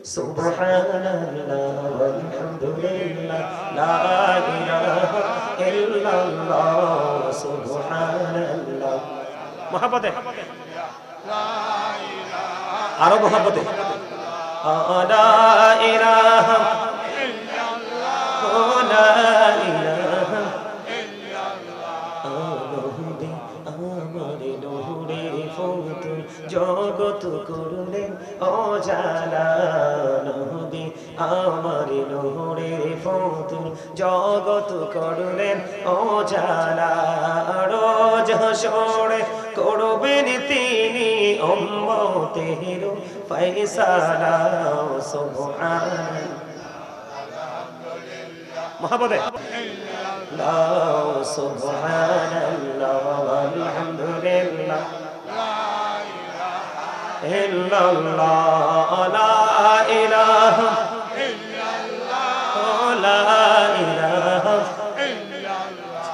সুবহানাল্লাহ ওয়ালহামদুলিল্লাহ লা ইলাহা ইল্লাল্লাহ সুবহানাল্লাহ। মহব্বতে আরো মহব্বতে লা ইলাহা ইল্লাল্লাহ লা ইলাহা আমারে নূরে ফুতুল জগৎ করলেন অজালা নবী আমারে নূরে ফুতুল জগৎ করলেন অজালা রোজ হাসরে করবেন তিনি উম্মতের ফয়সালা সুবহানাল্লাহ মহব্বতে লা সুবহানাল্লাহ ওয়ালহামদুলিল্লাহ লা ইলাহা ইল্লাল্লাহ লা ইলাহা ইল্লাল্লাহ লা ইলাহা ইল্লাল্লাহ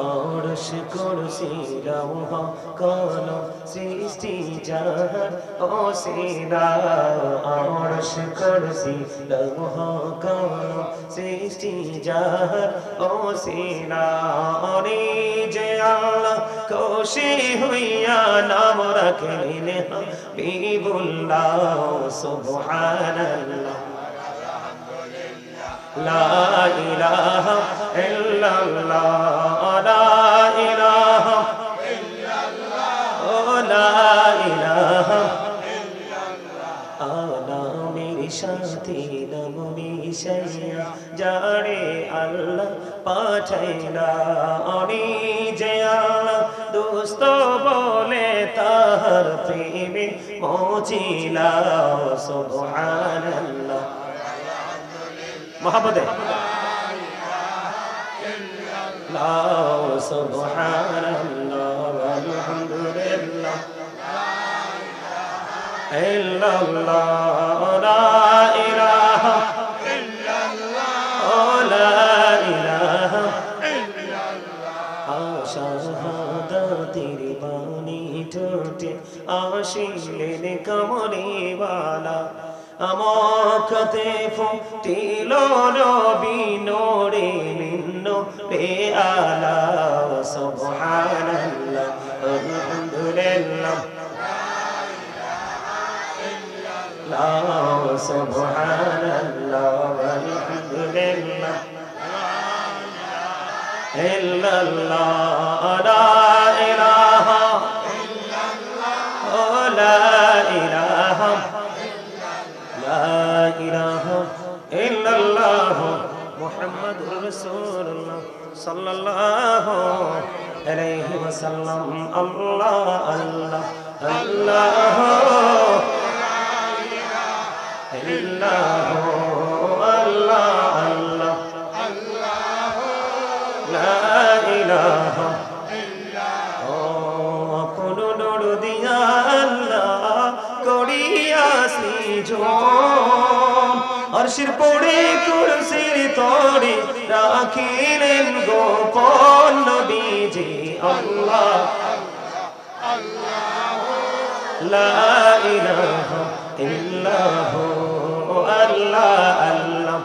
আরশ কুরসি লৌহ কলম সৃষ্টি জাহান অসীমা আরশ কুরসি লৌহ কলম সৃষ্টি জাহান অসীমা যে আল্লাহ খুশি হইয়া নাম রাখলেন হাবিবুল্লাহ সুবহানাল্লাহ লা ইলাহা ইল্লাল্লাহ লা ইলাহা ইল্লাল্লাহ লা ইলাহা নামের সাথে নাম মিশাইয়া যারে আল্লাহ পাঠাইলা যে আল্লাহ দোস্ত বলে তাহার প্রেমে মজিলা সুবহানাল্লাহ মহব্বতে লা সুবহানাল্লাহ ওয়ালহামদুলিল্লাহ ইল্লাল্লাহ লা ইলাহা ইল্লাল্লাহ লা ইলাহা ইল্লাল্লাহ শাহাদাতের বাণী ঠোঁটে আসিলেন কামলিওয়ালা আমখতে ফুটিল নবী নূরে মিন্ন রে আলা সুবহানাল্লাহ আলহামদুলিল্লাহ লা সুবহানাল্লাহ আলহামদুলিল্লাহ ইল্লাল্লাহ লা ইলাহা ইল্লাল্লাহ লা ইলাহা লা ইলাহা ইল্লাল্লাহ মুহাম্মাদুর রাসূলুল্লাহ সাল্লাল্লাহু আলাইহি ওয়াসাল্লাম আল্লাহ আল্লাহ আল্লাহ ইল্লাল্লাহ আল্লাহ আল্লাহ আল্লাহ লা ইলাহা ইল্লাল্লাহ কোন নূর দিয়া আল্লাহ করিয়া সৃজন আরশের পড়ে কুরসির তরে রাখিলেন গোপন নবীজি আল্লাহ আল্লাহ লা ইলাহা ইল্লাল্লাহ আল্লাহ আল্লাহ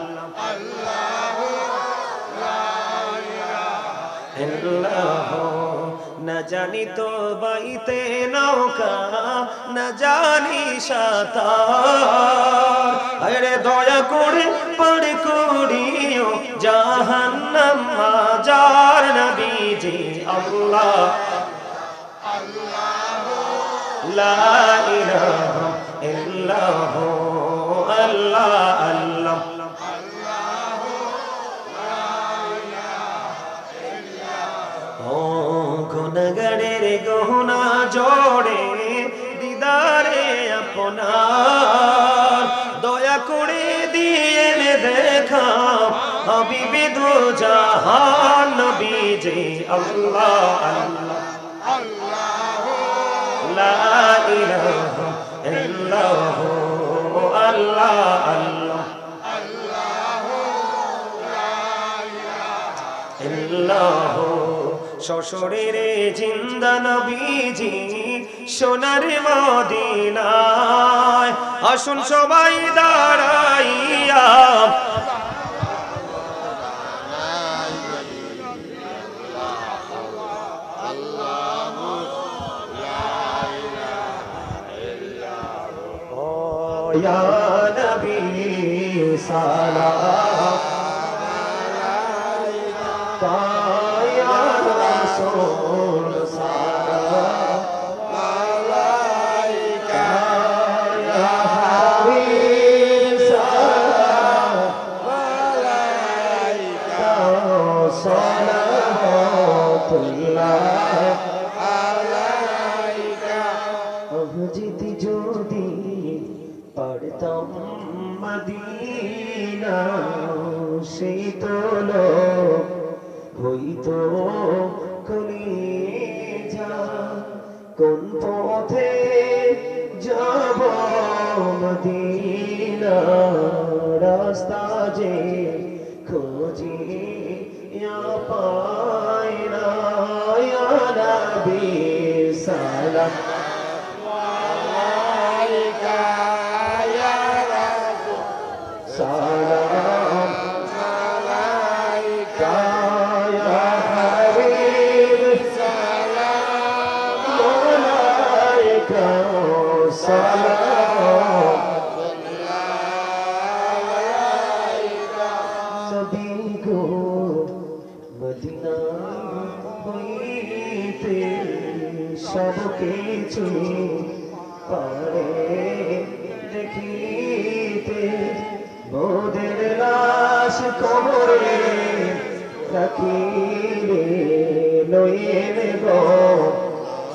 ইল্লাল্লাহ না জানি তো বাইতে নৌকা না জানি সাঁতার আরে দয়া করে পার করিও জাহান্নাম মাজার নবীজি আল্লাহ লা ইলাহা ইল্লাল্লাহ আল্লাহ আল্লাহ গুনাহগারের গহনা জোড়ে দিদারে আপনার দয়া করে দিয়ে দেখা হাবিবে দু জাহান নবীজি আল্লাহ আল্লাহ লা ইলাহা ইল্লাল্লাহ আল্লাহ আল্লাহ ইল্লাল্লাহ শ্বশুরেরে জিন্দা নবীজি সোনার মদিনায় আসুন সবাই নবী সালাম ইয়া রাসূল সালাম আলাইকা ইয়া হাবিব সালাম আলাইকা সালাতুল্লাহ আলাইকা যদি যদি পড়তাম মদিনা সেই তো লোক হইতো কলিজা কোন পথে যাব মদিনা রাস্তা যে খুঁজি পাই না ইয়া নবী সালাম আলাইকা ইয়া রাসূল সালাম আলাইকা ইয়া হাবিব সালাম আলাইকা সালাম আলাইকা সবি গো মদিনা হইতে সব কিছু পারে দেখিতে মোদের লাশ কবরে রাখিলে লইলে গো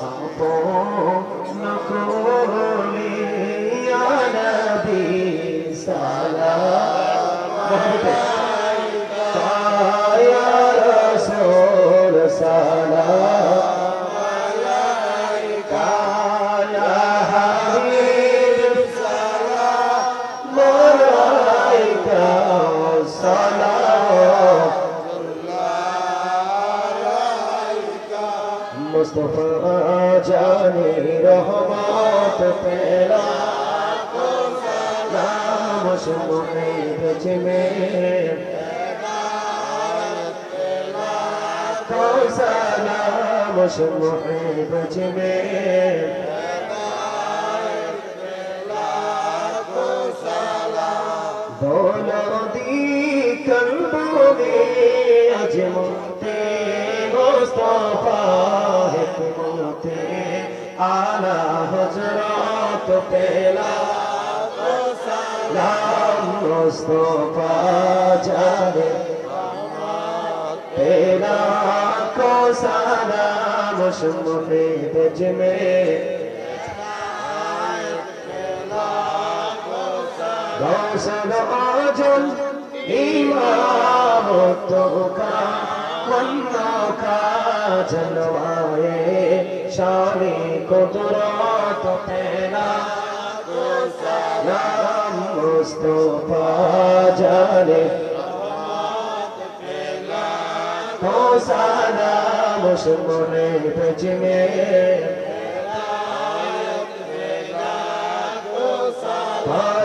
আপন কোলে ইয়া নবী সালাম আলাইকা ইয়া রাসূল সালাম আলাইকা ইয়া হাবিব সালাম আলাইকা সালাম মুস্তাফা জানে রহমত পেলা নাম শুনে বেঁচে में सलाम शुमे बेंच में दोनों दी कल्बों में अजमते मुस्तफा हिकमते आला हजरत पहला सलाम मुस्तफा जाने पहला को सलाम शुमे बेंच में गौसल आजम इमाम तो का वन्ना का जलवाए शानी कुदरत पहला सलाम मुस्तफा जाने तो सलाम शुमे बेंच में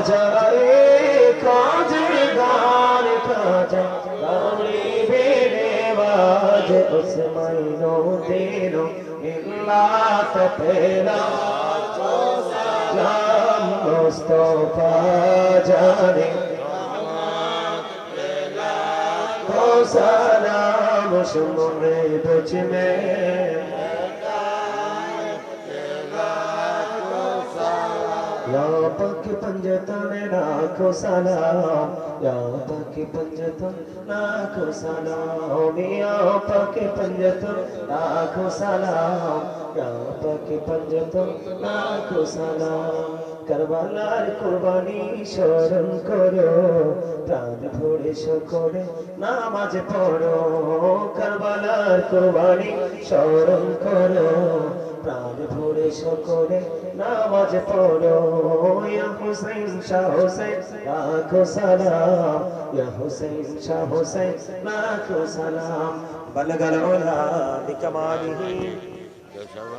जाए काजे गान खाजा गानी बेने वाज उस महीनों दिनों इल्ला तपेला सलाम मुस्तफा जाने तो सलाम शुमे बेंच में या पक पंजतन लाखों सलाम या पक पंजतन लाखों सलाम या पक पंजतन लाखों सलाम या पक पंजतन लाखों सलाम करबलार कुर्बानी स्मरण करो प्राण भरे সকলে নামাজ পড়ো करबलार कुर्बानी স্মরণ করো प्राण भरे सकले नामाज पढ़ो या हुसैन शाह हुसैन लाखों सलाम या हुसैन शाह हुसैन लाखों सलाम बलगल उला बिकमालिही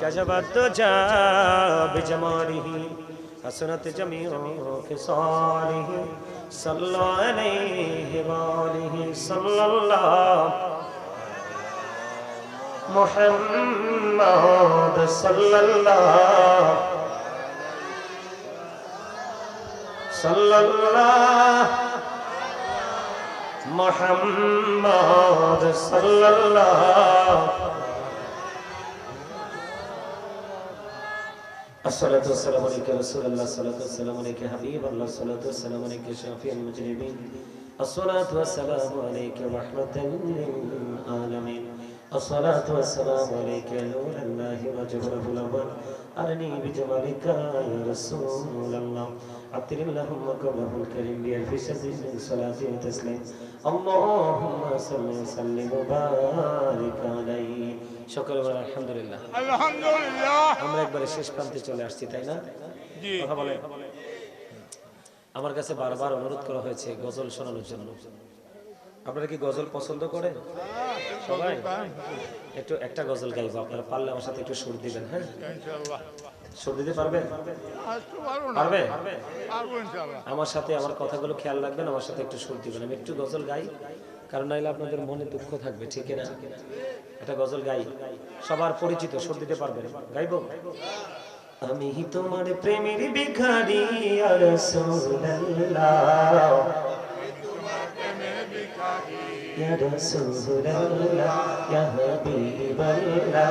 कशफत तुजा बिजमालिही हसनत जमीओ खिसालिही सल्लल्लाहु अलैहि वालिही सल्लल्लाहु मुहम्मद सल्लल्लाहु সাল্লাল্লাহু মুহাম্মদ সাল্লাল্লাহু الصلاة والسلام عليك يا رسول الله الصلاة والسلام عليك يا حبيب الله الصلاة والسلام عليك يا شافي المجرمين الصلاة والسلام عليك رحمة للعالمين الصلاة والسلام عليك يا نور الله وجبره الأول أرني بجمالك يا رسول الله عطر اللهم قبله الكريم بألف شهر من صلاة وتسليم اللهم صل وسلم وبارك عليه شكرا الحمد لله আমরা একবারে শেষ প্রান্তে চলে আসছি তাই না জি কথা বলেন আমার কাছে বারবার অনুরোধ করা হয়েছে গজল শোনানোর জন্য আপনারা কি গজল পছন্দ করেন সবাই একটু একটা গজল গাইবো আপনারা পারলে আমার সাথে একটু সুর দিবেন হ্যাঁ ইনশাআল্লাহ সুর দিতে পারবেন পারবে আমার সাথে আমার কথাগুলো খেয়াল রাখবেন আমার সাথে একটু সুর দিবেন আমি একটু গজল গাই কারণ নাইলে আপনাদের মনে দুঃখ থাকবে ঠিক না একটা গজল গাই সবার পরিচিত সুর দিতে পারবেন গাইবো আমি তোমার প্রেমের ভিখারি ইয়া রাসূলুল্লাহ ইয়া রাসূলুল্লাহ ইয়া হাবিবাল্লাহ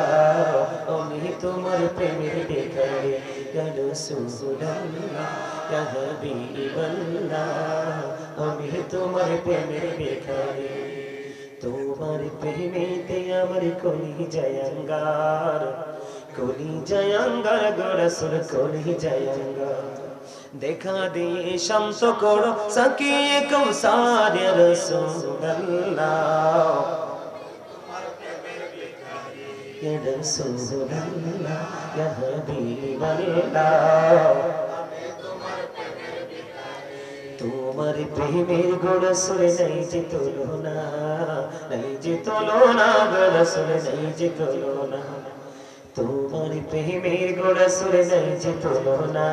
আমি তোমার প্রেমের ভিখারি ইয়া রাসূলুল্লাহ ইয়া হাবিবাল্লাহ আমি তোমার প্রেমের ভিখারি তোমার প্রেমেতে আমার কলিজায় আঙ্গার গো রাসূল কলিজায় আঙ্গার দেখা দিয়ে শান্ত করো সাকিয়ে কৌসার ইয়া রাসূলুল্লাহ ইয়া রাসূলুল্লাহ ইয়া হাবিবাল্লাহ তোমার প্রেমের গো রাসূল নাই যে তুলনা নাই যে তুলনা গো রাসূল নাই যে তুলনা তোমার প্রেমের গো রাসূল নাই যে তুলনা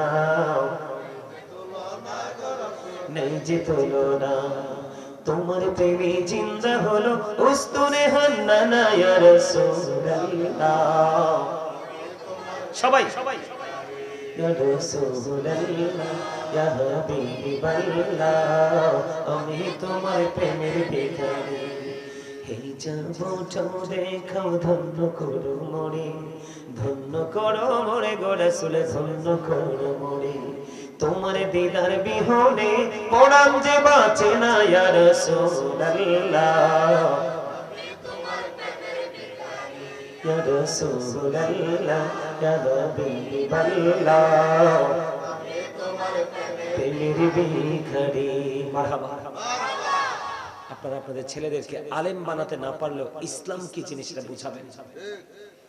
নাই যে তুলনা তোমার প্রেমে জিন্দা হলো উস্তুনে হান্নানা ইয়া রাসূলুল্লাহ সবাই ইয়া রাসূলুল্লাহ ইয়া হাবিবাল্লাহ আমি তোমার প্রেমের ভিখারি এই যাবো দেখাও ধন্য করো মোরে গো রাসূল ধন্য করো মোরে তোমার দিদার বিহনে পরাণ যে বাঁচে না ইয়া রাসূলুল্লাহ ইয়া রাসূলুল্লাহ ইয়া হাবিবাল্লাহ প্রেমের ভিখারি মারহাবা আপনারা আপনাদের ছেলেদেরকে আলেম বানাতে না পারলেও ইসলাম কি জিনিস এটা বুঝাবেন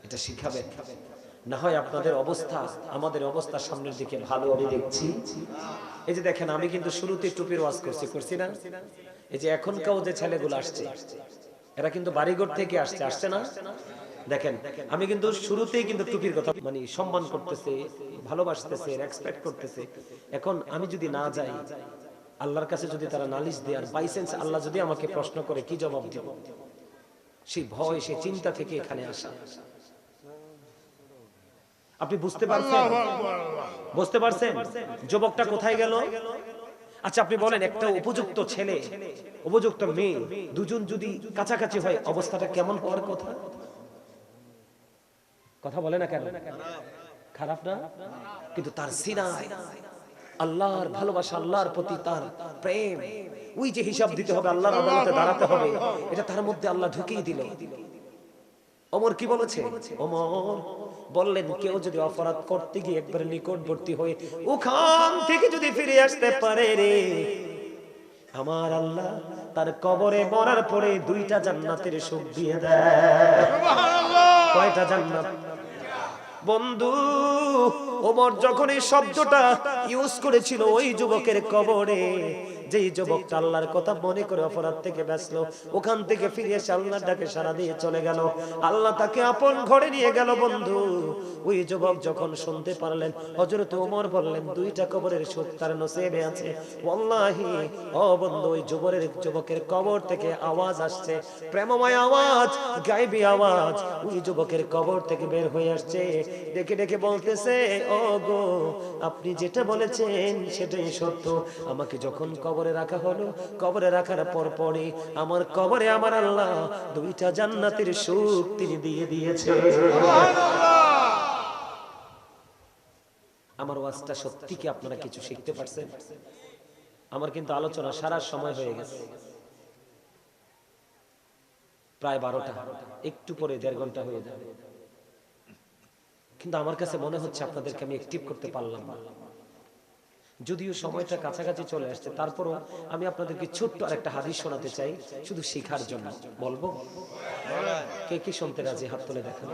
এটা শিখাবেন না হয় আপনাদের অবস্থা আমাদের অবস্থা সামনের দিকে ভালো আমি দেখছি এই যে দেখেন আমি কিন্তু শুরুতে টুপির ওয়াজ করছি না এই যে এখনকার যে ছেলেগুলো আসছে এরা কিন্তু বাড়িঘর থেকে আসছে না দেখেন আমি কিন্তু শুরুতেই কিন্তু টুপির কথা মানে সম্মান করতেছে ভালোবাসতেছে রেসপেক্ট করতেছে এখন আমি যদি না যাই আল্লাহর কাছে যদি তারা নালিশ দেয় আর বাই চান্স আল্লাহ যদি আমাকে প্রশ্ন করে কি জবাব দেব সেই ভয় সেই চিন্তা থেকে এখানে আসা আপনি বুঝতে পারছেন যুবকটা কোথায় গেল আচ্ছা আপনি বলেন একটা উপযুক্ত ছেলে উপযুক্ত মেয়ে দুজন যদি কাছাকাছি হয় অবস্থাটা কেমন হওয়ার কথা বলে না কেন খারাপ না কিন্তু তার সিনায় আল্লাহর ভালোবাসা আল্লাহর প্রতি তার প্রেম ওই যে হিসাব দিতে হবে আল্লাহর আদালতে দাঁড়াতে হবে এটা তার মধ্যে আল্লাহ ঢুকিয়ে দিল ওমর কি বলেছে ওমর বললেন কেউ যদি অপরাধ করতে গিয়ে একবার নিকটবর্তী হয়ে ওখান থেকে যদি ফিরে আসতে পারে রে আমার আল্লাহ তার কবরে মরার পরে 2টা জান্নাতের সুখ দিয়ে দেয় সুবহানাল্লাহ কয়টা জান্নাত বন্ধু ওমর যখন এই শব্দটা ইউজ করেছিল ওই যুবকের কবরে যেই যুবকটা আল্লাহর কথা মনে করে অপরাধ থেকে বাঁচলো, ওখান থেকে ফিরে এসে আল্লাহর ডাকে সাড়া দিয়ে চলে গেল, আল্লাহ তাকে আপন ঘরে নিয়ে গেল। বন্ধু, ওই যুবক যখন শুনতে পারলেন, হযরত ওমর বললেন, দুইটা কবরের সুখ তার নসিবে আছে। ওয়াল্লাহি ও বন্ধু, ওই যুবকের কবর থেকে আওয়াজ আসছে, প্রেমময় আওয়াজ, গায়েবী আওয়াজ, ওই যুবকের কবর থেকে বের হয়ে আসছে, ডেকে ডেকে বলতেছে, ও গো, আপনি যেটা বলেছেন সেটাই সত্য। আমাকে যখন কবরে রাখা হলো, কবরে রাখার পর পরই আমার কবরে আমার আল্লাহ দুইটা জান্নাতের সুখ তিনি দিয়ে দিয়েছে। আমার ওয়াজটা সত্যি কি আপনারা কিছু শিখতে পারছেন? আমার কিন্তু আলোচনা সারা সময় হয়ে গেছে, প্রায় 12টা, একটু পরে 1.5 ঘন্টা হয়ে যাবে, কিন্তু আমার কাছে মনে হচ্ছে আপনাদেরকে আমি অ্যাক্টিভ করতে পারলাম না। যদিও সময়টা কাছাকাছি চলে আসছে, তারপরও আমি আপনাদেরকে ছোট্ট আরেকটা হাদিস শোনাতে চাই, শুধু শেখার জন্য। বলবো? কে কি শুনতে রাজি? হাত তুলে দেখান।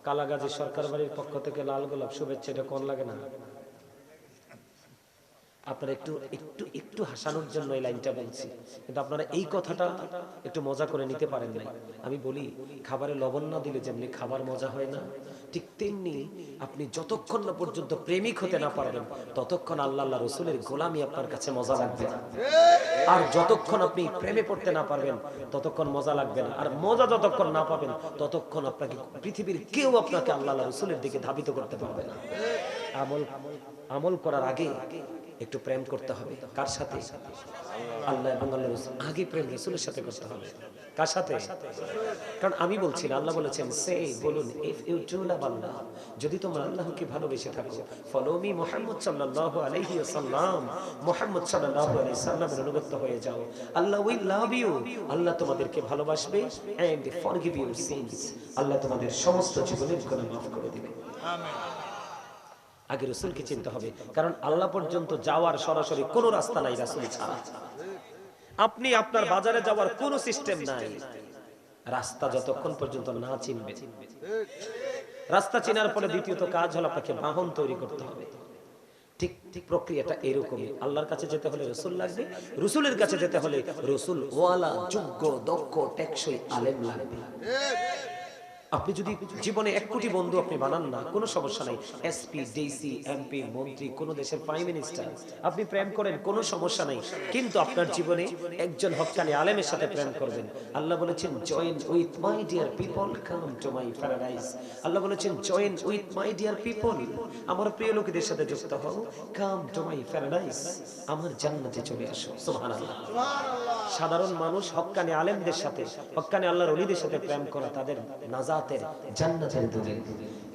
কালাগাজী সরকার বাড়ির পক্ষ থেকে লাল গোলাপ শুভেচ্ছা, এটা কোন লাগে না? আপনারা একটু একটু একটু হাসানোর জন্য এই লাইনটা বলছি, কিন্তু আপনারা এই কথাটা একটু মজা করে নিতে পারেন নাই। আমি বলি, খাবারে লবণ না দিলে যেমনি খাবার মজা হয় না, ঠিক তেমনি আপনি যতক্ষণ না পর্যন্ত প্রেমিক হতে না পারবেন, ততক্ষণ আল্লাহ রসুলের গোলামি আপনার কাছে মজা লাগবে না। আর যতক্ষণ আপনি প্রেমে পড়তে না পারবেন, ততক্ষণ মজা লাগবে না। আর মজা যতক্ষণ না পাবেন, ততক্ষণ আপনাকে পৃথিবীর কেউ আপনাকে আল্লাহ রসুলের দিকে ধাবিত করতে পারবে না। আমল করার আগে একটু প্রেম করতে হবে। কার সাথে? আল্লাহ এবং আল্লাহর রাসূল। আগে প্রেম রাসূলের সাথে করতে হবে। কার সাথে? কারণ আমি বলছি না, আল্লাহ বলেছেন, সে বলুন, ইফ ইউ ট্রু লাভ আল্লাহ, যদি তোমরা আল্লাহকে ভালোবেসে থাকো, ফলো মি মুহাম্মদ সাল্লাল্লাহু আলাইহি ওয়াসাল্লাম, মুহাম্মদ সাল্লাল্লাহু আলাইহি সাল্লামের অনুগত হয়ে যাও, আল্লাহ উইল লাভ ইউ, আল্লাহ তোমাদেরকে ভালোবাসবে, এন্ড ফরগিভ ইউর সিনস, আল্লাহ তোমাদের সমস্ত জীবনের গুনাহ মাফ করে দিবে। আমিন। আগে রাসূলকে চিনতে হবে, কারণ আল্লাহ পর্যন্ত যাওয়ার সরাসরি কোনো রাস্তা নাই রাসূল ছাড়া। আপনি আপনার বাজারে যাওয়ার কোনো সিস্টেম নাই, রাস্তা যতক্ষণ পর্যন্ত না চিনবে। রাস্তা চেনার পরে দ্বিতীয়ত কাজ হলো আপনাকে বাহন তৈরি করতে হবে। ঠিক ঠিক প্রক্রিয়াটা এরকমই। আল্লাহর কাছে যেতে হলে রাসূল লাগবে, রাসূলের কাছে যেতে হলে রাসূল ওয়ালা, যোগ্য, দক্ষ, টেকসই আলেম লাগবে। আপনি যদি জীবনে 1 কোটি বন্ধু আপনি বানান না, কোনো সমস্যা নাই। এসপি, ডিসি, এমপি, মন্ত্রী, কোন দেশের প্রাইম মিনিস্টার আপনি প্রেম করেন, কোনো সমস্যা নাই, কিন্তু আপনার জীবনে একজন হক্কানি আলেমের সাথে প্রেম করবেন। আল্লাহ বলেছেন, join with my dear people, come to my paradise. Allah বলেছেন, join with my dear people, আমার প্রিয় লোকেদের সাথে যুক্ত হও, কাম টু মাই প্যারাডাইস, আমার জান্নাতে চলে আসো। সুবহানাল্লাহ। সাধারণ মানুষ হক্কানি আলেমদের সাথে, হক্কানি আল্লাহর ওলিদের সাথে প্রেম করা তাদের নাজাত, জান্নাতের দলিল।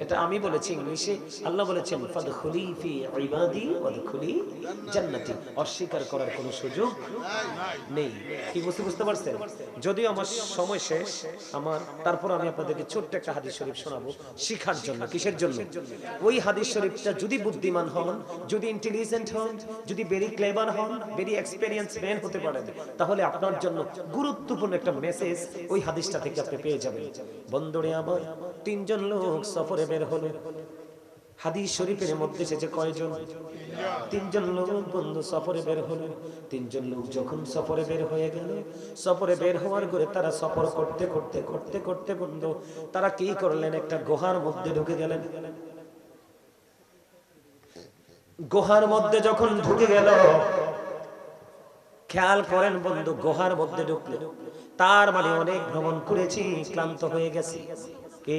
এটা আমি বলেছি ইংলিশে, আল্লাহ বলেছেন, ফাদখুলি ফি ইবাদি ওয়াদখুলি জান্নাতি। অস্বীকার করার কোনো সুযোগ নেই। কি বুঝতে পারছেন? যদিও আমার সময় শেষ, তারপর আমি আপনাদেরকে ছোট্ট একটা হাদিস শরীফ শোনাবো শিখার জন্য। কিসের জন্য? ওই হাদিস শরীফটা যদি বুদ্ধিমান হন, যদি ইন্টেলিজেন্ট হন, যদি ভেরি ক্লেভার হন, ভেরি এক্সপেরিয়েন্স ম্যান হতে পারেন, তাহলে আপনার জন্য গুরুত্বপূর্ণ একটা মেসেজ ওই হাদিসটা থেকে আপনি পেয়ে যাবেন। বন্ধুরে আমার, 3 জন লোক সফরে বের হলো। হাদিস শরীফের মধ্যে এসেছে কয়জন? 3 জন লোক বন্ধু সফরে বের হলো। 3 জন লোক যখন সফরে বের হয়ে গেল, সফরে বের হওয়ার পরে তারা সফর করতে করতে করতে করতে বন্ধু তারা কি করলেন? একটা গুহার মধ্যে ঢুকে গেলেন। গুহার মধ্যে যখন ঢুকে গেল, খেয়াল করেন বন্ধু, গুহার মধ্যে ঢুকলো, তার মানে অনেক ভ্রমণ করেছি, ক্লান্ত হয়ে গেছি। কি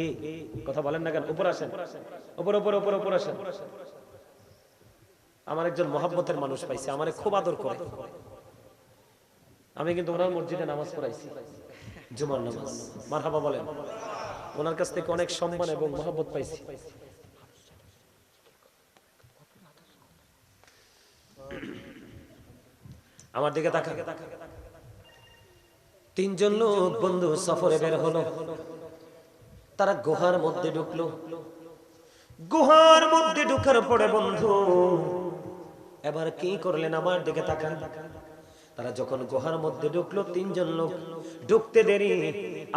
কথা বলেন না কেন? উপর আসেন, উপর উপর উপর উপর আসেন। আমার একজন মহব্বতের মানুষ পাইছে, আমারে খুব আদর করে। আমি কিন্তু ওনার মসজিদে নামাজ পড়াইছি, জুমার নামাজ। মারহাবা বলেন। ওনার কাছ থেকে অনেক সম্মান এবং মহব্বত পাইছি। আমার দিকে তাকা। 3 জন লোক বন্ধু সফরে বের হলো, তারা গুহার মধ্যে ঢুকলো। গুহার মধ্যে ঢুকার পরে বন্ধু এবার কি করলেন? আমার দিকে তাকান। তারা যখন গুহার মধ্যে ঢুকলো, তিনজন লোক ঢুকতে দেরি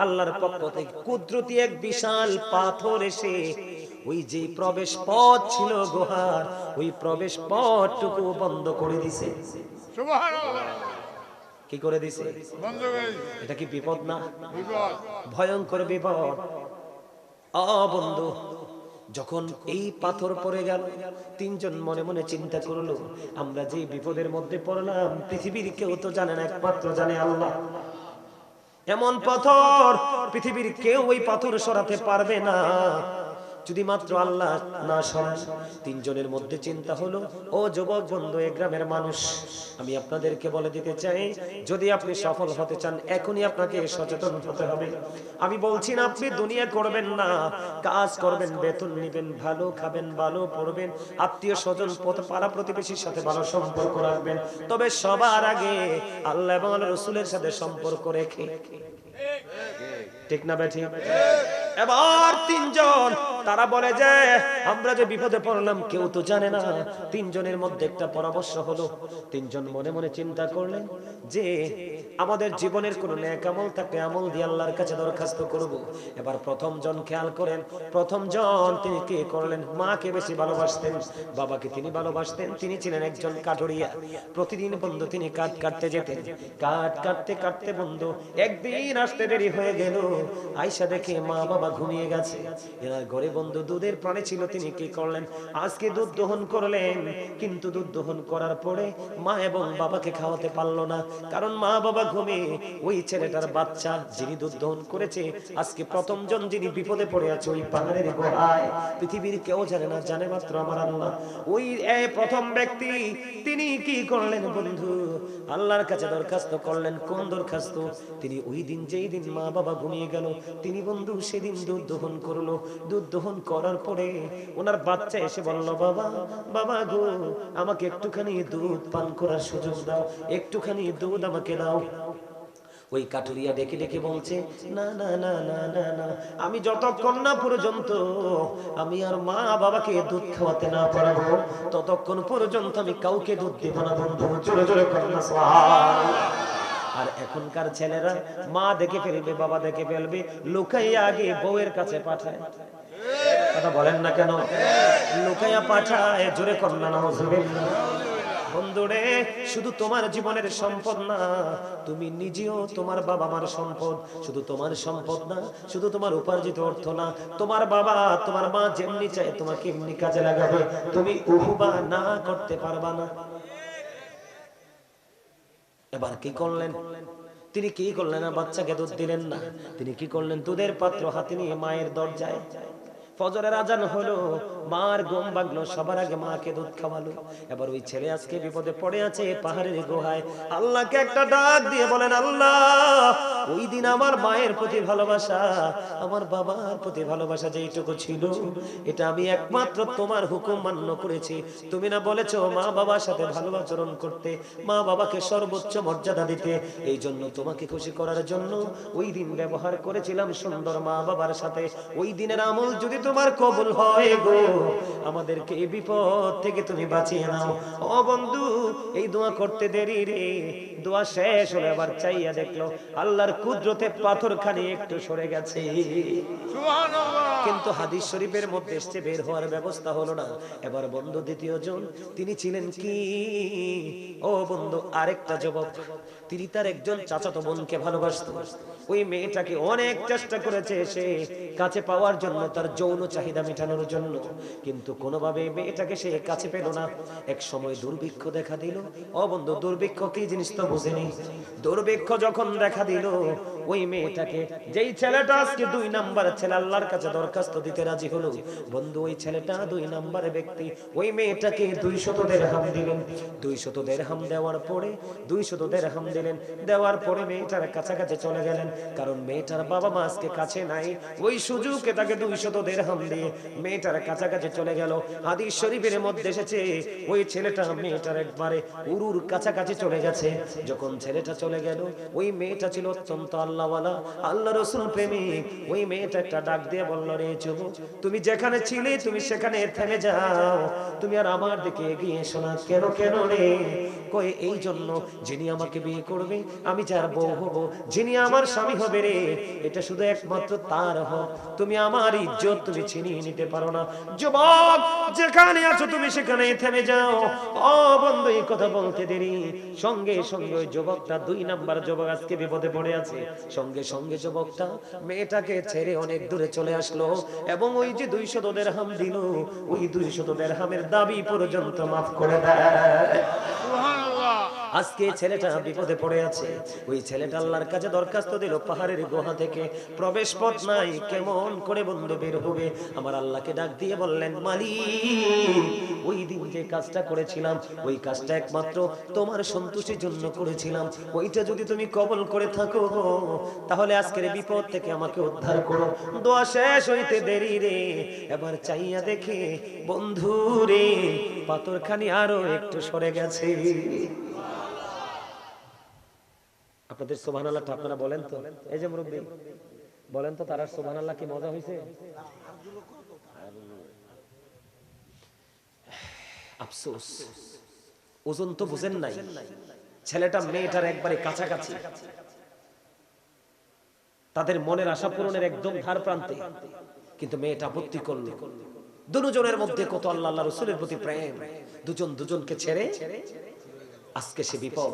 আল্লাহর পক্ষ থেকে কুদরতি এক বিশাল পাথর এসে ওই যে প্রবেশ পথ ছিল গুহার, ওই প্রবেশ পথটুকু বন্ধ করে দিছে। সুবহানাল্লাহ। কি করে দিছে? বন্ধ করে দিছে। এটা কি বিপদ না? বিপদ, ভয়ঙ্কর বিপদ। বন্ধু, যখন এই পাথর পড়ে গেল, তিনজন মনে মনে চিন্তা করলো, আমরা যে বিপদের মধ্যে পড়লাম পৃথিবীর কেউ তো জানে না, একমাত্র জানে আল্লাহ। এমন পাথর পৃথিবীর কেউ ওই পাথর সরাতে পারবে না যদি মাত্র আল্লাহ না সরায়। তিনজনের মধ্যে চিন্তা হলো, ও যুবক বন্ধু, এই গ্রামের মানুষ, আমি আপনাদেরকে বলে দিতে চাই, যদি আপনি সফল হতে চান এখনই আপনাকে সচেতন হতে হবে। আমি বলছি না আপনি দুনিয়া করবেন না, কাজ করবেন, বেতন নেবেন, ভালো খাবেন, ভালো পড়বেন, আত্মীয় স্বজন পাড়া প্রতিবেশীর সাথে ভালো সম্পর্ক রাখবেন, তবে সবার আগে আল্লাহ এবং রাসূলের সাথে সম্পর্ক রেখে। ঠিক না বেঠি? এবার তিনজন তারা বলে যে আমরা যে বিপদে পড়লাম কেউ তো জানে না। তিনজনের মধ্যে একটা পরামর্শ হলো। তিনজন মনে মনে চিন্তা করলেন যে আমাদের জীবনের কোন নেক আমল থাকলে আমল দিয়ে আল্লাহর কাছে দরখাস্ত করব। এবার প্রথম জন খেয়াল করেন, প্রথম জন তিনি কি করলেন? মাকে বেশি ভালোবাসতেন, বাবাকে তিনি ভালোবাসতেন। তিনি ছিলেন একজন কাঠুরিয়া। প্রতিদিন বন্ধু তিনি কাঠ কাটতে যেতেন। কাঠ কাটতে কাটতে বন্ধু একদিন আসতে দেরি হয়ে গেল। আয়েশা দেখে মা বাবা ঘুমিয়ে গেছে। এনার ঘরে বন্ধু দুধের প্রাণী ছিল। তিনি কি করলেন? আজকে দুধ দহন করলেন, কিন্তু দুধ দহন করার পরে মা এবং বাবাকে খাওয়াতে পারলো না, কারণ মা বাবা ঘুমে। ওই ছেলেটার বাচ্চা যিনি দুধ দহন করেছে, আজকে প্রথম জন যিনি বিপদে পড়ে আছে ওই পাহাড়ের গোড়ায়, পৃথিবীর কেউ জানে না, জানে মাত্র আমার আল্লাহ। ওই প্রথম ব্যক্তি তিনি কি করলেন বন্ধু? আল্লাহর কাছে দরখাস্ত করলেন। কোন দরখাস্ত? তিনি ওই দিন যেই দিন মা বাবা ঘুমিয়ে গেল, তিনি বন্ধু সেদিন দুধ দহন করলো। দুধ দহন করার পরে ওনার বাচ্চা এসে বলল, বাবা, বাবা গো, আমাকে একটুখানি দুধ পান করার সুযোগ দাও, একটুখানি দুধ আমাকে দাও। ওই কাঠুরিয়া ডেকে ডেকে বলছে, না না না না না না, আমি যতক্ষণ না পর্যন্ত আমি আর মা বাবাকে দুধ খাওয়াতে না পারবো ততক্ষণ পর্যন্ত আমি কাউকে দুধ দেব না। বন্ধু জোরে জোরে কন্যা সুবহানাল্লাহ। আর এখনকার ছেলেরা মা দেখে ফেলবে, বাবা দেখে ফেলবে, লুকাইয়া আগে বউয়ের কাছে পাঠায়। কথা বলেন না কেন? লুকাইয়া পাঠায়। জোরে কন্যা নাউজুবিল্লাহ। বন্ধুরে, শুধু তোমার জীবনের সম্পদ না, তুমি নিজেও তোমার বাবা মার সম্পদ। শুধু তোমার সম্পদ না, শুধু তোমার উপার্জিত অর্থ না, তোমার বাবা তোমার মা যেমনি চায় তোমাকে এমনি কাজে লাগাবে, তুমি উহুবা না করতে পারবা না। এবার কি করলেন? তিনি কি করলেন? বাচ্চাকে দুধ দিলেন না। তিনি কি করলেন? দুধের পাত্র হাতে নিয়ে মায়ের দরজায়। ফজরের আজান হলো, মার ঘুম ভাঙলো, সবার আগে মাকে দুধ খাওয়ালো। এবার ওই ছেলে আজকে বিপদে পড়ে আছে পাহাড়ের গুহায়। আল্লাহকে একটা ডাক দিয়ে বলেন, আল্লাহ, ওই দিন আমার মায়ের প্রতি ভালোবাসা, আমার বাবার প্রতি ভালোবাসা যেইটুকু ছিল, এটা আমি একমাত্র তোমার হুকুম মান্য করেছি। তুমি না বলেছো মা বাবার সাথে ভালো আচরণ করতে, মা বাবাকে সর্বোচ্চ মর্যাদা দিতে? এই জন্য তোমাকে খুশি করার জন্য ওই দিন ব্যবহার করেছিলাম সুন্দর মা বাবার সাথে। ওই দিনের আমল যদি তোমার কবুল হয় গো, আমাদেরকে এই বিপদ থেকে তুমি বাঁচিয়ে নাও। ও বন্ধু, এই দোয়া করতে দেরি রে। দোয়া শেষ হলো, এবার চাইয়া দেখলো আল্লাহর কুদরতে পাথরখানি একটু সরে গেছে। সুবহানাল্লাহ। কিন্তু হাদিস শরীফের মধ্যে এসে বের হওয়ার ব্যবস্থা হলো না। এবার বন্ধু দ্বিতীয় জন, তিনি ছিলেন কি? ও বন্ধু, আরেকটা যুবক, তিনি তার একজন চাচাতো বোনকে ভালোবাসতো। ওই মেয়েটাকে অনেক চেষ্টা করেছে সে কাছে পাওয়ার জন্য, তার যৌন চাহিদা মেটানোর জন্য, কিন্তু কোনোভাবে মেয়েটাকে সে কাছে পেল না। এক সময় দুর্ভিক্ষ দেখা দিল। ও বন্ধু, দুর্ভিক্ষ কি জিনিস তো বুঝেনি। দুর্ভিক্ষ যখন দেখা দিল, ওই মেয়েটাকে, যেই ছেলেটা আজকে 2 নাম্বার ছেলে আল্লাহর কাছে দরখাস্ত দিতে রাজি হলো, বন্ধু ওই ছেলেটা 2 নাম্বারের ব্যক্তি, ওই মেয়েটাকে 200 দিরহাম দিলেন। 200 দিরহাম দেওয়ার পরে, 200 দিরহাম দিলেন, দেওয়ার পরে মেয়েটার কাছাকাছি চলে গেলেন, কারণ মেয়েটার বাবা মা আজকে কাছে নাই। ওই সুযোগে তাকে 200 দিরহাম দিয়ে মেয়েটার কাছাকাছি চলে গেল। হাদিস শরীফের মধ্যে এসেছে ওই ছেলেটা মেয়েটার একবারে উরুর কাছাকাছি চলে গেছে। যখন ছেলেটা চলে গেল, ওই মেয়েটা ছিল অত্যন্ত আল্লাহওয়ালা, আল্লাহ রাসূল প্রেমিক। ওই মেয়েটা একটা ডাক দিয়ে বলল, রে যুবক, তুমি যেখানে ছিলে তুমি সেখানে থেমে যাও, তুমি আর আমার দিকে এগিয়ে এসো না। কেন কেন রে? কই এই জন্য, যিনি আমাকে বিয়ে করবে আমি যার বউ হব, যিনি আমার স্বামী হবে রে, এটা শুধু একমাত্র তার হক। তুমি আমার ইজ্জত তুমি ছিনিয়ে নিতে পারো না। যুবক, যেখানে আছো তুমি সেখানে থেমে যাও। ও বন্ধু, এই কথা বলতে দেরি, সঙ্গে সঙ্গে ওই যুবকটা 2 নাম্বার যুবক আজকে বিপদে পড়ে আছে। সঙ্গে সঙ্গে যুবকটা মেয়েটাকে ছেড়ে অনেক দূরে চলে আসলো, এবং ওই যে 200 দিরহাম দিল, ওই 200 দিরহামের দাবি পর্যন্ত মাফ করে দেয়। আজকে ছেলেটা বিপদে পড়ে আছে। ওই ছেলেটা আল্লাহর কাছে দরখাস্ত দিল, পাহাড়ের গুহা থেকে প্রবেশ পথ নাই, কেমন করে বন্ধু বের হবে? আমার আল্লাহকে ডাক দিয়ে বললেন, মালিক, ওই দিন যে কাজটা করেছিলাম ওই কাজটা একমাত্র তোমার সন্তুষ্টির জন্য করেছিলাম, ওইটা যদি তুমি কবুল করে থাকো তাহলে আজকের বিপদ থেকে আমাকে উদ্ধার করো। দোয়া শেষ হইতে দেরি রে, এবার চাইয়া দেখে বন্ধু রে, পাথরখানি আরো একটু সরে গেছে। আপনাদের সুবহানাল্লাহটা আপনারা বলেন তো, এই যে মুরব্বি বলেন তো, তার সুবহানাল্লাহ কি মজা হইছে? আফসোস, ওজন তো বুঝেন নাই। ছেলেটা মেয়েটার একবারে কাছাকাছি, তাদের মনের আশা পূরণের একদম ধার প্রান্তে, কিন্তু মেয়েটা আপত্তি করল। দুজনের মধ্যে কত আল্লাহ আল্লাহ রাসূলের প্রতি প্রেম, দুজন দুজনকে ছেড়ে আজকে সে বিপদ।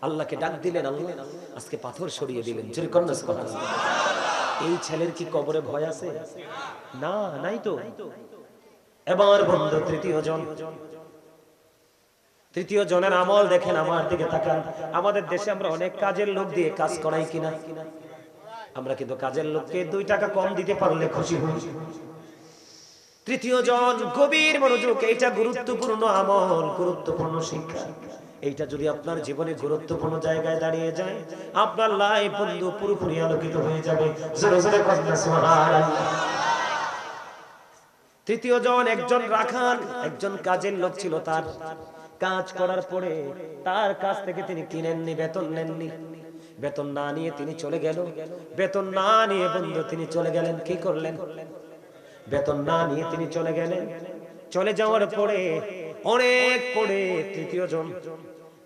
আল্লাহকে ডাক দিলেন, আল্লাহ আজকে পাথর সরিয়ে দিলেন। জোরে কন্যাস কথা। এই ছেলের কি কবরে ভয় আছে? না, নাই তো। এবার বন্ধু তৃতীয় জনের আমল দেখেন, আমার দিকে তাকান। আমাদের দেশে আমরা অনেক কাজের লোক দিয়ে কাজ করাই কিনা? আমরা কিন্তু কাজের লোককে 2 টাকা কম দিতে পারলে খুশি হই। তৃতীয় জন গভীর মনোযোগ, এইটা গুরুত্বপূর্ণ আমল, গুরুত্বপূর্ণ শিক্ষা। এইটা যদি আপনার জীবনে গুরুত্বপূর্ণ জায়গায় দাঁড়িয়ে যায়, আপনার লাইফ বন্ধু পুরোপুরি আলোকিত হয়ে যাবে। জোরে জোরে কথা সুবহানাল্লাহ। তৃতীয় জন একজন রাখাল, একজন কাজের লোক ছিল। তার কাজ করার পরে তার কাছ থেকে তিনি কিনেননি, বেতন নেননি। বেতন না নিয়ে তিনি চলে গেল। বেতন না নিয়ে বন্ধু তিনি চলে গেলেন। কি করলেন? বেতন না নিয়ে তিনি চলে গেলেন। চলে যাওয়ার পরে অনেক পরে তৃতীয় জন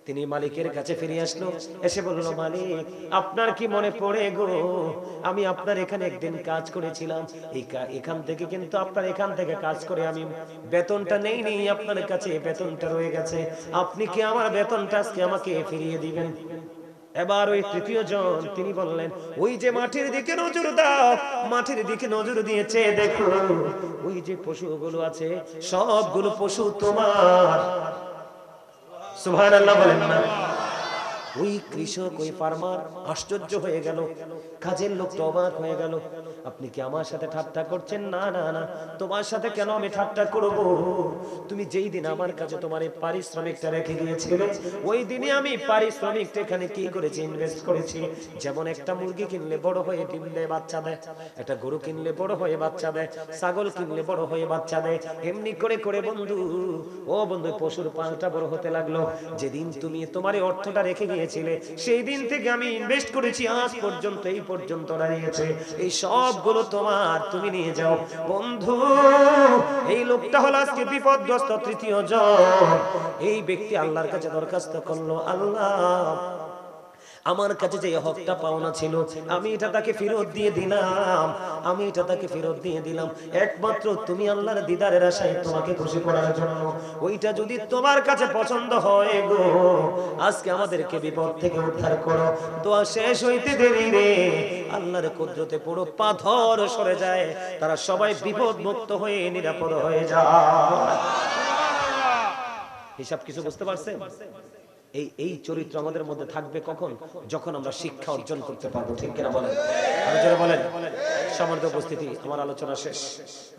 তিনি মালিকের কাছে ফিরে আসলো, এসে বলল, মালিক, আপনার কি মনে পড়ে গো, আমি আপনার এখানে একদিন কাজ করেছিলাম, এখান থেকে কিন্তু আপনার এখান থেকে কাজ করে আমি বেতনটা নেইনি, আপনার কাছে বেতনটা রয়ে গেছে, আপনি কি আমার বেতনটা আজকে আমাকে ফিরিয়ে দিবেন? এবার ওই তৃতীয় জন তিনি বললেন, ওই যে মাটির দিকে নজর দাও, মাটির দিকে নজর দিয়েছে, দেখো ওই যে পশুগুলো আছে সবগুলো পশু তোমার। সুবহানাল্লাহ বলেন না? ওই কৃষক, ওই ফার্মার আশ্চর্য হয়ে গেল, কাজের লোক তো অবাক হয়ে গেল। আপনি কি আমার সাথে ঠাট্টা করছেন? না না না, তোমার সাথে কেন আমি ঠাট্টা করব? তুমি যেই দিন আমার কাছে তোমার এই পারিশ্রমিকটা রেখে দিয়েছিলে, ওই দিনই আমি পারিশ্রমিকটা এখানে কি করেছি? ইনভেস্ট করেছি। যেমন একটা মুরগি কিনলে বড় হয়ে ডিম দেয়, বাচ্চা দেয়, একটা গরু কিনলে বড় হয়ে বাচ্চা দেয়, ছাগল কিনলে বড় হয়ে বাচ্চা দেয়, এমনি করে করে বন্ধু, ও বন্ধু, পশুর পালটা বড় হতে লাগলো। যেদিন তুমি তোমার এই অর্থটা রেখে গিয়েছিলে, সেই দিন থেকে আমি ইনভেস্ট করেছি, আজ পর্যন্ত এই পর্যন্ত দাঁড়িয়েছে, এই সবগুলো তোমার, তুমি নিয়ে যাও। বন্ধু, এই লোকটা হলো আজকে বিপদগ্রস্ত তৃতীয় জন। এই ব্যক্তি আল্লাহর কাছে দরখাস্ত করলো, আল্লাহ, আমার কাছে যে হকটা পাওনা ছিল আমি এটা তাকে ফেরত দিয়ে দিলাম, আমি এটা তাকে ফেরত দিয়ে দিলাম একমাত্র তুমি আল্লাহর দিদারের আশায়, তোমাকে খুশি করার জন্য। ওইটা যদি তোমার কাছে পছন্দ হয় গো, আজকে আমাদেরকে বিপদ থেকে উদ্ধার করো। দোয়া শেষ হইতে দেরি রে, আল্লাহর কুদরতে পুরো পাথর সরে যায়, তারা সবাই বিপদ মুক্ত হয়ে নিরাপদ হয়ে যায়। হিসাব কিছু বুঝতে পারছেন? এই চরিত্র আমাদের মধ্যে থাকবে কখন? যখন আমরা শিক্ষা অর্জন করতে পারবো। ঠিক কিনা বলেন? আরো জোরে বলেন। সম্মানিত উপস্থিতি, আমার আলোচনা শেষ।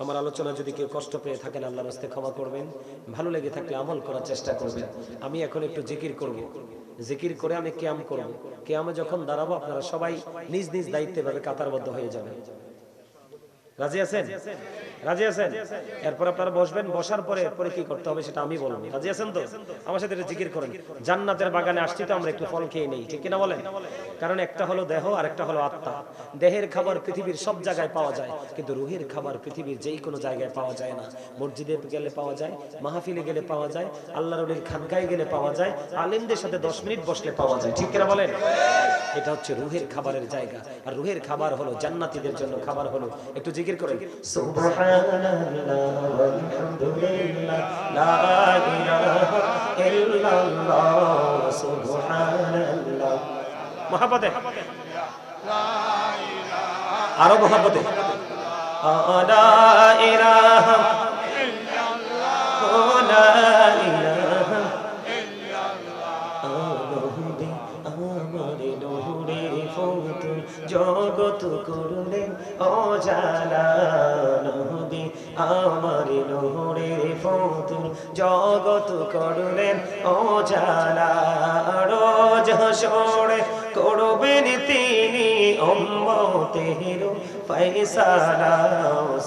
আমার আলোচনা যদি কেউ কষ্ট পেয়ে থাকেন আল্লাহর রাস্তায় ক্ষমা করবেন, ভালো লেগে থাকলে আমল করার চেষ্টা করবেন। আমি এখন একটু জিকির করব, জিকির করে আমি কিয়াম করব। কিয়ামে যখন দাঁড়াবো আপনারা সবাই নিজ নিজ দায়িত্বে ভাবে কাতারবদ্ধ হয়ে যাবেন। রাজি আছেন? রাজি আছেন? এরপর আপনারা বসবেন, বসার পরে কি করতে হবে সেটা আমি বলবো। রাজি আছেন তো? আমার সাথে জিকির করেন। জান্নাতের বাগানে আসছি তো আমরা একটু ফল খেয়ে নেই, ঠিক কিনা বলেন? কারণ একটা হলো দেহ আর একটা হলো আত্মা। দেহের খাবার পৃথিবীর সব জায়গায় পাওয়া যায়, কিন্তু রুহের খাবার পৃথিবীর যেই কোনো জায়গায় পাওয়া যায় না। মসজিদে গেলে পাওয়া যায়, মাহফিলে গেলে পাওয়া যায়, আল্লাহর ওলির খানকায় গেলে পাওয়া যায়, আলেমদের সাথে 10 মিনিট বসলে পাওয়া যায়, ঠিক কিনা বলেন? এটা হচ্ছে রুহের খাবারের জায়গা। আর রুহের খাবার হলো জান্নাতীদের জন্য খাবার হলো, একটু জিকির করেন, সুবহানাল্লাহ ওয়ালহামদুলিল্লাহ লা ইলাহা ইল্লাল্লাহ সুবহানাল্লাহ। মহব্বতে আরো মহব্বতে লা ইলাহা ইল্লাল্লাহ লা ইলাহা জগত করলেন অজালা নবী, আমার নূরের ফতুর জগত করলেন অজালা। রোজ হাসরে করবেন তিনি উম্মতের ফয়সালা।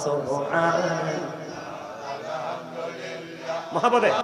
সুবহানাল্লাহ। মহব্বতে